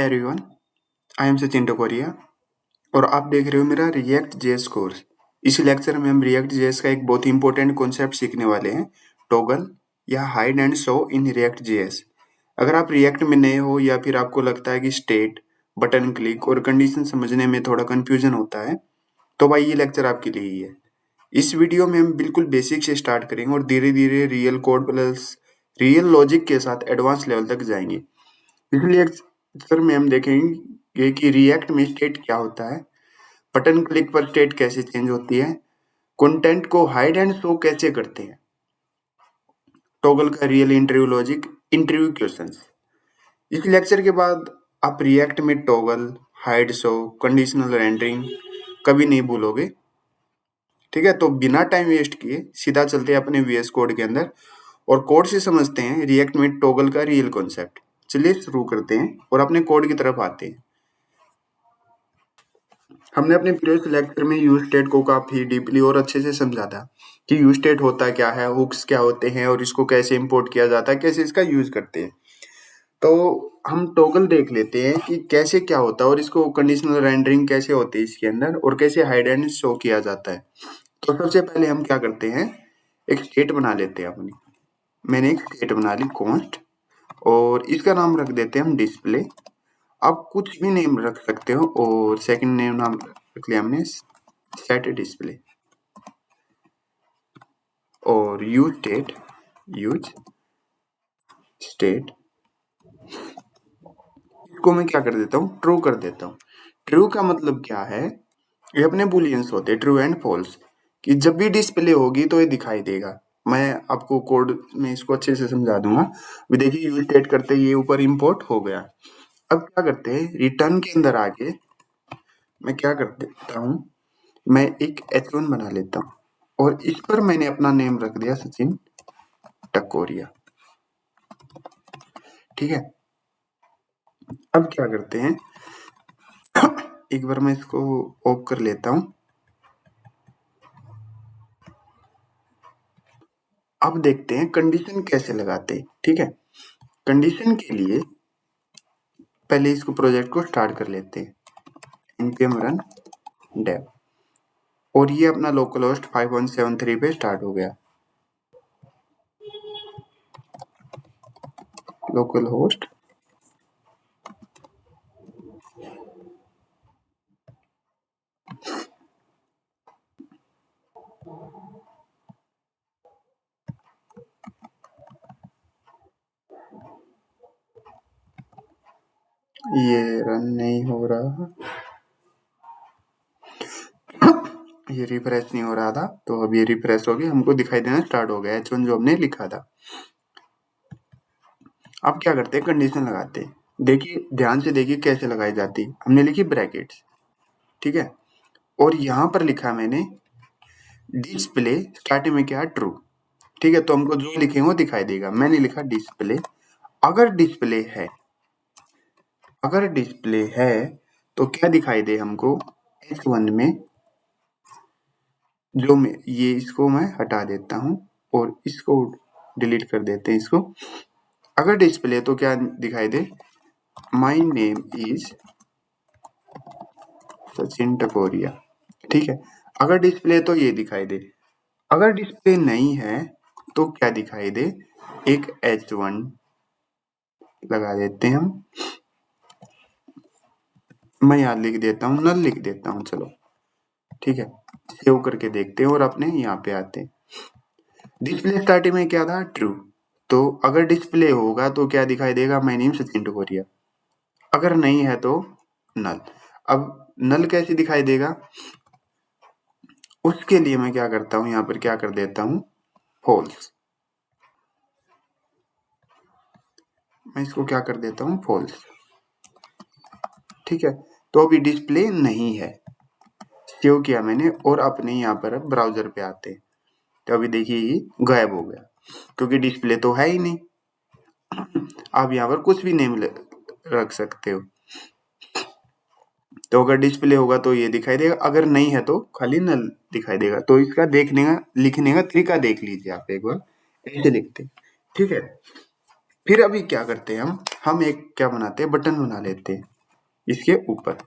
Everyone, I am Sachin टकोरिया और आप देख रहे हो मेरा रिएक्ट जेएस कोर्स। इस लेक्चर में हम रिएक्ट जेएस का एक बहुत ही इंपॉर्टेंट कॉन्सेप्ट सीखने वाले हैं, टॉगल या hide and show in React JS. अगर आप रिएक्ट में नए हो या फिर आपको लगता है कि स्टेट, बटन क्लिक और कंडीशन समझने में थोड़ा कंफ्यूजन होता है, तो भाई ये लेक्चर आपके लिए ही है। इस वीडियो में हम बिल्कुल बेसिक से स्टार्ट करेंगे और धीरे धीरे real code plus real logic के साथ एडवांस लेवल तक जाएंगे। इसलिए अक्सर में हम देखेंगे कि रिएक्ट में स्टेट क्या होता है, बटन क्लिक पर स्टेट कैसे चेंज होती है, कंटेंट को हाइड एंड शो कैसे करते हैं, टॉगल का real interview logic, interview questions. इस लेक्चर के बाद आप रिएक्ट में toggle, hide show, conditional rendering कभी नहीं भूलोगे। ठीक है, तो बिना टाइम वेस्ट किए सीधा चलते हैं अपने वीएस कोड के अंदर और कोड से समझते हैं रिएक्ट में टॉगल का रियल कॉन्सेप्ट। चलिए शुरू करते हैं और अपने कोड की तरफ आते हैं। हमने अपने प्रीवियस लेक्चर में यूज स्टेट को काफी डीपली और अच्छे से समझा था कि यूज स्टेट होता क्या है, हुक्स क्या होते हैं और इसको कैसे इंपोर्ट किया जाता है, कैसे इसका यूज करते हैं। तो हम टॉगल देख लेते हैं कि कैसे क्या होता है और इसको कंडीशनल रेंडरिंग कैसे होती है इसके अंदर और कैसे हाइड एंड शो किया जाता है। तो सबसे पहले हम क्या करते हैं, एक स्टेट बना लेते हैं अपनी। मैंने एक स्टेट बना ली कॉन्स्ट और इसका नाम रख देते हैं हम डिस्प्ले। आप कुछ भी नेम रख सकते हो और सेकंड नेम नाम रख लिया हमने सेट डिस्प्ले और यूज स्टेट इसको मैं क्या कर देता हूँ, ट्रू कर देता हूँ। ट्रू का मतलब क्या है, ये अपने बुलियंस होते हैं ट्रू एंड फॉल्स, कि जब भी डिस्प्ले होगी तो ये दिखाई देगा। मैं आपको कोड में इसको अच्छे से समझा दूंगा। अभी देखिए यूज स्टेट करते ये ऊपर इंपोर्ट हो गया। अब क्या करते हैं, रिटर्न के अंदर आके मैं क्या कर देता हूँ, मैं एक H1 बना लेता हूँ और इस पर मैंने अपना नेम रख दिया सचिन टकोरिया। ठीक है, अब क्या करते हैं, एक बार मैं इसको ऑफ कर लेता हूँ। अब देखते हैं कंडीशन कैसे लगाते हैं। ठीक है, कंडीशन के लिए पहले इसको प्रोजेक्ट को स्टार्ट कर लेते हैं, npm run dev और ये अपना लोकल होस्ट 5173 पे स्टार्ट हो गया। लोकल होस्ट ये रन नहीं हो रहा, ये रिफ्रेश नहीं हो रहा था, तो अब ये रिफ्रेश हो गया, हमको दिखाई देना स्टार्ट हो गया H1 जो हमने लिखा था। अब क्या करते हैं, कंडीशन लगाते हैं। देखिए ध्यान से देखिए कैसे लगाई जाती है। हमने लिखी ब्रैकेट्स, ठीक है, और यहां पर लिखा मैंने डिस्प्ले, स्टार्टिंग में क्या, ट्रू। ठीक है, तो हमको जो लिखेंगे वो दिखाई देगा। मैंने लिखा डिस्प्ले। अगर डिस्प्ले है, अगर डिस्प्ले है तो क्या दिखाई दे हमको, H1 में जो मैं ये इसको मैं हटा देता हूं और इसको डिलीट कर देते हैं इसको। अगर डिस्प्ले तो क्या दिखाई दे, माय नेम इज सचिन टकोरिया। ठीक है, अगर डिस्प्ले तो ये दिखाई दे। अगर डिस्प्ले नहीं है तो क्या दिखाई दे, एक H1 लगा देते हैं हम। मैं यहाँ लिख देता हूँ, नल लिख देता हूँ, चलो ठीक है। सेव करके देखते हैं और अपने यहाँ पे आते हैं। डिस्प्ले स्टार्टिंग में क्या था, ट्रू। तो अगर डिस्प्ले होगा तो क्या दिखाई देगा, माय नेम सचिन टकोरिया। अगर नहीं है तो नल। अब नल कैसे दिखाई देगा, उसके लिए मैं क्या करता हूँ, यहाँ पर क्या कर देता हूँ, फॉल्स। मैं इसको क्या कर देता हूँ, फॉल्स। ठीक है, तो अभी डिस्प्ले नहीं है, सेव किया मैंने और अपने यहाँ पर अब ब्राउजर पे आते हैं। तो अभी देखिए ये गायब हो गया क्योंकि डिस्प्ले तो है ही नहीं। आप यहाँ पर कुछ भी नेम रख सकते हो। तो अगर डिस्प्ले होगा तो ये दिखाई देगा, अगर नहीं है तो खाली नल दिखाई देगा। तो इसका देखने का, लिखने का तरीका देख लीजिए आप एक बार, ऐसे लिखते हैं। ठीक है, फिर अभी क्या करते हैं हम एक क्या बनाते हैं, बटन बना लेते हैं। इसके ऊपर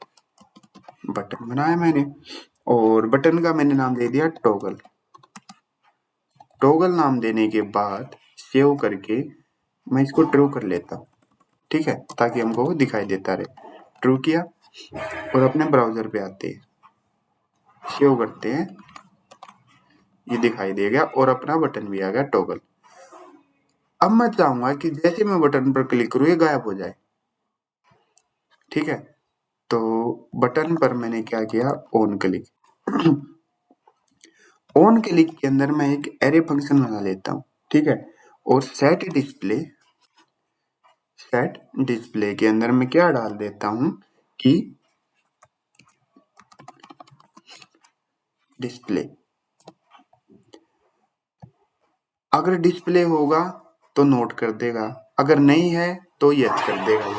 बटन बनाया मैंने और बटन का मैंने नाम दे दिया टॉगल। टॉगल नाम देने के बाद सेव करके मैं इसको ट्रू कर लेता हूँ, ठीक है, ताकि हमको वो दिखाई देता रहे। ट्रू किया और अपने ब्राउजर पे आते हैं, सेव करते हैं, ये दिखाई दे गया और अपना बटन भी आ गया टॉगल। अब मैं चाहूंगा कि जैसे मैं बटन पर क्लिक करूँ ये गायब हो जाए, ठीक है। तो बटन पर मैंने क्या किया, ऑन क्लिक। ऑन क्लिक के अंदर मैं एक एरे फंक्शन बना लेता हूँ, ठीक है। और सेट डिस्प्ले के अंदर मैं क्या डाल देता हूँ कि डिस्प्ले, अगर डिस्प्ले होगा तो नोट कर देगा, अगर नहीं है तो यस कर देगा।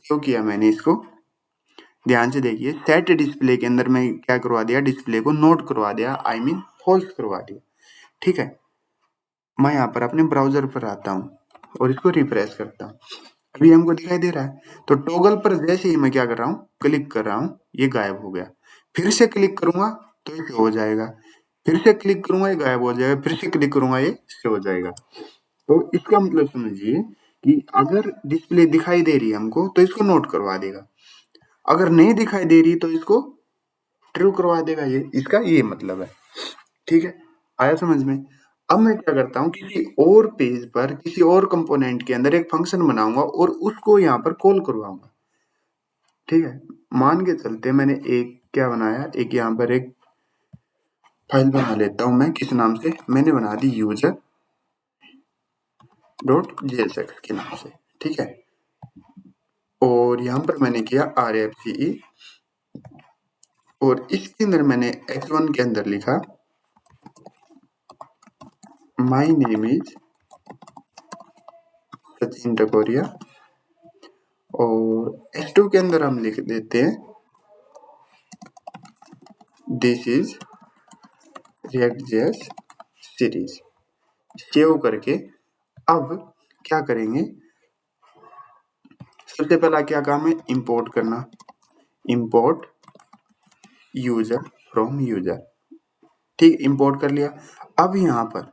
तो किया मैंने इसको, ध्यान से देखिए। सेट डिस्प्ले के अंदर मैं क्या करवा दिया, डिस्प्ले को नोट करवा दिया, आई मीन फॉल्स करवा दिया, ठीक है। मैं यहाँ पर अपने ब्राउजर पर आता हूँ और इसको रिफ्रेश करता हूँ, अभी हमको दिखाई दे रहा है। तो टॉगल पर जैसे ही मैं क्या कर रहा हूँ, क्लिक कर रहा हूँ, ये गायब हो गया। फिर से क्लिक करूंगा तो ये हो जाएगा, फिर से क्लिक करूंगा ये गायब हो जाएगा, फिर से क्लिक करूंगा ये हो जाएगा। तो इसका मतलब समझिए कि अगर डिस्प्ले दिखाई दे रही है हमको तो इसको नोट करवा देगा, अगर नहीं दिखाई दे रही तो इसको ट्रू करवा देगा, ये इसका ये मतलब है, ठीक है। आया समझ में। अब मैं क्या करता हूँ, किसी और पेज पर किसी और कंपोनेंट के अंदर एक फंक्शन बनाऊंगा और उसको यहाँ पर कॉल करवाऊंगा, ठीक है। मान के चलते मैंने एक क्या बनाया, एक यहाँ पर एक फाइल बना लेता हूँ मैं, किस नाम से मैंने बना दी, यूजर डॉट जेएसएक्स के नाम से, ठीक है। और यहाँ पर मैंने किया RFCE और इसके अंदर मैंने H1 के अंदर लिखा माई नेम इज सचिन टकोरिया और H2 के अंदर हम लिख देते हैं this is React.js series. Save करके अब क्या करेंगे, सबसे पहला क्या काम है, इंपोर्ट करना, इंपोर्ट यूजर फ्रॉम यूजर, ठीक, इंपोर्ट कर लिया। अब यहाँ पर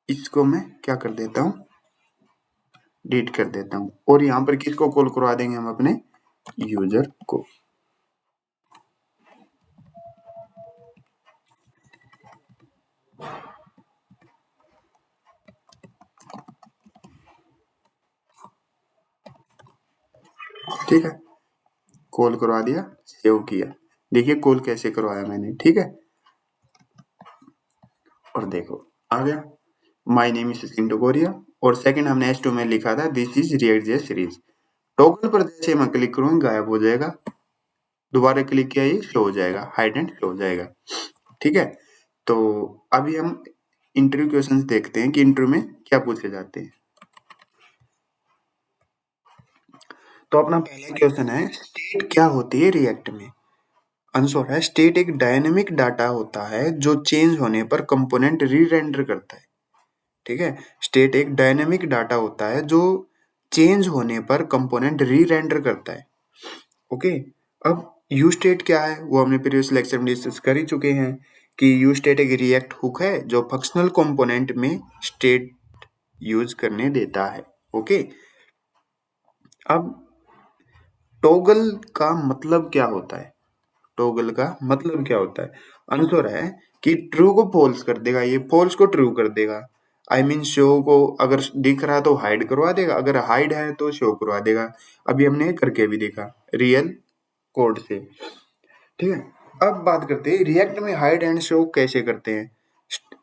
इसको मैं क्या कर देता हूँ, डिलीट कर देता हूँ और यहाँ पर किसको कॉल करवा देंगे हम, अपने यूजर को। ठीक है, कॉल करवा दिया, सेव किया, देखिए कॉल कैसे करवाया मैंने, ठीक है। और देखो आ गया माय नेम इज सचिन टकोरिया और सेकंड हमने S2 में लिखा था this is React.js series. Toggle पर जैसे मैं क्लिक करूंगा गायब हो जाएगा, दोबारा क्लिक किया ये शो हो जाएगा, हाइड एंड शो हो जाएगा, ठीक है। तो अभी हम इंटरव्यू क्वेश्चंस देखते हैं कि इंटरव्यू में क्या पूछे जाते हैं। तो अपना पहला क्वेश्चन है, स्टेट क्या होती है रिएक्ट में। आंसर है स्टेट एक डायनेमिक डाटा होता है जो चेंज होने पर कंपोनेंट री रेंडर करता है, ठीक है। स्टेट एक डायनेमिक डाटा होता है जो चेंज होने पर कंपोनेंट री रेंडर करता है, ओके। अब यू स्टेट क्या है वो हमने प्रीवियस लेक्चर में डिस्कस कर ही चुके हैं कि यू स्टेट एक रिएक्ट हुक है जो फंक्शनल कंपोनेंट में स्टेट यूज करने देता है, ओके। अब टॉगल का मतलब क्या होता है, टॉगल का मतलब क्या होता है, आंसर है कि ट्रू को फॉल्स कर देगा, ये फॉल्स को ट्रू कर देगा, आई मीन शो को अगर दिख रहा है तो हाइड करवा देगा, अगर हाइड है तो शो करवा देगा। अभी हमने करके भी देखा रियल कोड से, ठीक है। अब बात करते हैं रिएक्ट में हाइड एंड शो कैसे करते हैं।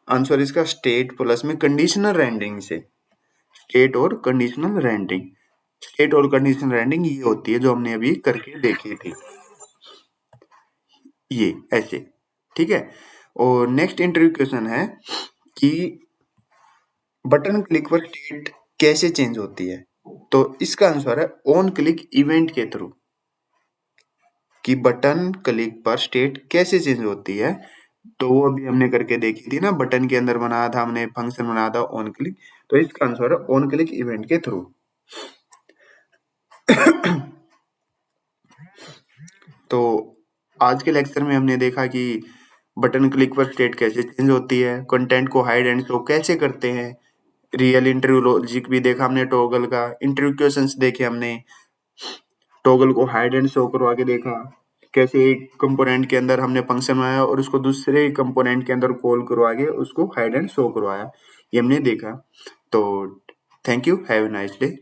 आंसर इसका स्टेट प्लस में कंडीशनल रेंडरिंग से, स्टेट और कंडीशनल रेंडरिंग, स्टेट और कंडीशनल रेंडरिंग ये होती है जो हमने अभी करके देखी थी, ये ऐसे, ठीक है। और नेक्स्ट इंटरव्यू क्वेश्चन है कि बटन क्लिक पर स्टेट कैसे चेंज होती है। तो इसका आंसर है ऑन क्लिक इवेंट के थ्रू, कि बटन क्लिक पर स्टेट कैसे चेंज होती है। तो वो अभी हमने करके देखी थी ना, बटन के अंदर बनाया था हमने, फंक्शन बनाया था ऑन क्लिक। तो इसका आंसर है ऑन क्लिक इवेंट के थ्रू। तो आज के लेक्चर में हमने देखा कि बटन क्लिक पर स्टेट कैसे चेंज होती है, कंटेंट को हाइड एंड शो कैसे करते हैं, रियल इंटरव्यू लॉजिक भी देखा हमने टॉगल का, इंटरव्यू क्वेश्चंस देखे हमने, टॉगल को हाइड एंड शो करवा के देखा, कैसे एक कंपोनेंट के अंदर हमने फंक्शन बनाया और उसको दूसरे कंपोनेंट के अंदर कॉल करवा के उसको हाइड एंड शो करवाया, ये हमने देखा। तो thank you, have a nice day.